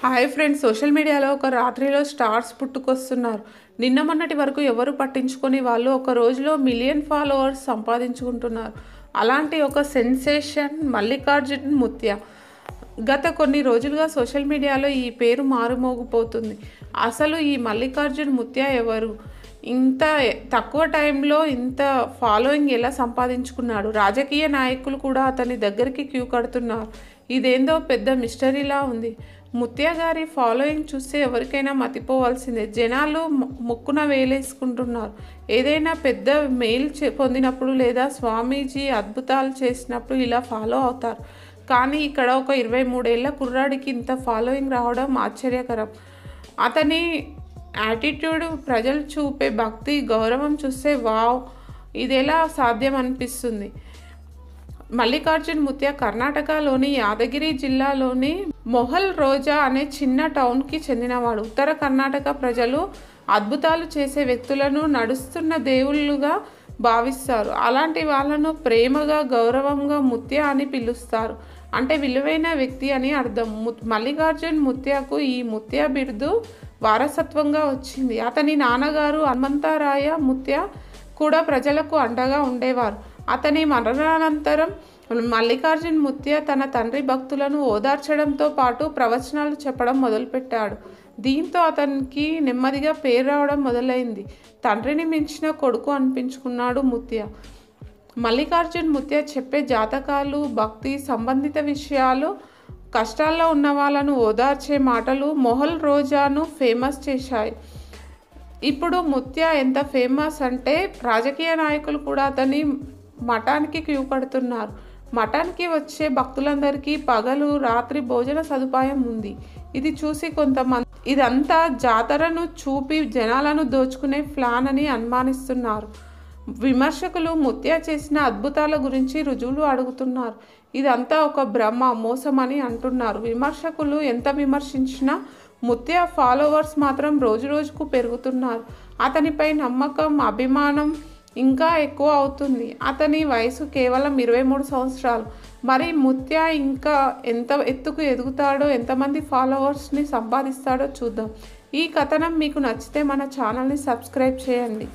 Hi friends, social మీడియాలో ఒక రాత్రిలో స్టార్స్ పుట్టుకొస్తున్నారు. నిన్న మొన్నటి వరకు ఎవరు పట్టించుకొని వాళ్ళు ఒక రోజులో మిలియన్ ఫాలోవర్స్ సంపాదించుకుంటున్నారు. అలాంటి ఒక సెన్సేషన్ మల్లికార్జున్ ముత్య. గత కొన్ని రోజులుగా సోషల్ మీడియాలో ఈ పేరు మారుమోగిపోతుంది. అసలు ఈ మల్లికార్జున్ ముత్య ఎవరు? ఇంత తక్కువ టైంలో ఇంత ఫాలోయింగ్ ఎలా సంపాదించుకున్నాడు? రాజకీయ నాయకులు కూడా అతని దగ్గరికి క్యూ కడుతున్నారు. ఇదేందో పెద్ద మిస్టరీలా ఉంది. ముత్య గారి ఫాలోయింగ్ చూస్తే ఎవరికైనా మతిపోవాల్సిందే. జనాలు ముక్కున వేలేసుకుంటున్నారు. ఏదైనా పెద్ద మెయిల్ పొందినప్పుడు లేదా స్వామీజీ అద్భుతాలు చేసినప్పుడు ఇలా ఫాలో అవుతారు. కానీ ఇక్కడ ఒక 23 ఏళ్ల కుర్రాడికి ఇంత ఫాలోయింగ్ రావడం ఆశ్చర్యకరం. అతని యాటిట్యూడ్, ప్రజలు చూపే భక్తి, గౌరవం చూస్తే వావ్, ఇదెలా సాధ్యం అనిపిస్తుంది. మల్లికార్జున్ ముత్య కర్ణాటకలోని యాదగిరి జిల్లాలోని మొహల్ రోజా అనే చిన్న టౌన్కి చెందినవాడు. ఉత్తర కర్ణాటక ప్రజలు అద్భుతాలు చేసే వ్యక్తులను నడుస్తున్న దేవుళ్ళుగా భావిస్తారు. అలాంటి వాళ్ళను ప్రేమగా, గౌరవంగా ముత్య అని పిలుస్తారు. అంటే విలువైన వ్యక్తి అని అర్థం. మల్లికార్జున్ ముత్యకు ఈ ముత్య బిరుదు వారసత్వంగా వచ్చింది. అతని నాన్నగారు హనుమంతరాయ ముత్య కూడా ప్రజలకు అండగా ఉండేవారు. అతని మరణానంతరం మల్లికార్జున్ ముత్య తన తండ్రి భక్తులను ఓదార్చడంతో పాటు ప్రవచనాలు చెప్పడం మొదలుపెట్టాడు. దీంతో అతనికి నెమ్మదిగా పేరు రావడం మొదలైంది. తండ్రిని మించిన కొడుకు అనిపించుకున్నాడు ముత్య. మల్లికార్జున్ ముత్య చెప్పే జాతకాలు, భక్తి సంబంధిత విషయాలు, కష్టాల్లో ఉన్న వాళ్ళను ఓదార్చే మాటలు మొహల్ రోజాను ఫేమస్ చేశాయి. ఇప్పుడు ముత్య ఎంత ఫేమస్ అంటే రాజకీయ నాయకులు కూడా అతని మఠానికి క్యూ కడుతున్నారు. మఠానికి వచ్చే భక్తులందరికీ పగలు రాత్రి భోజన సదుపాయం ఉంది. ఇది చూసి కొంతమంది ఇదంతా జాతరను చూపి జనాలను దోచుకునే ప్లాన్ అని అనుమానిస్తున్నారు. విమర్శకులు ముత్య చేసిన అద్భుతాల గురించి రుజువులు అడుగుతున్నారు. ఇదంతా ఒక భ్రమ, మోసమని అంటున్నారు. విమర్శకులు ఎంత విమర్శించినా ముత్య ఫాలోవర్స్ మాత్రం రోజురోజుకు పెరుగుతున్నారు. అతనిపై నమ్మకం, అభిమానం ఇంకా ఎక్కువ అవుతుంది. అతని వయసు కేవలం 23 సంవత్సరాలు. మరి ముత్య ఇంకా ఎంత ఎత్తుకు ఎదుగుతాడో, ఎంతమంది ఫాలోవర్స్ని సంపాదిస్తాడో చూద్దాం. ఈ కథనం మీకు నచ్చితే మన ఛానల్ని సబ్స్క్రైబ్ చేయండి.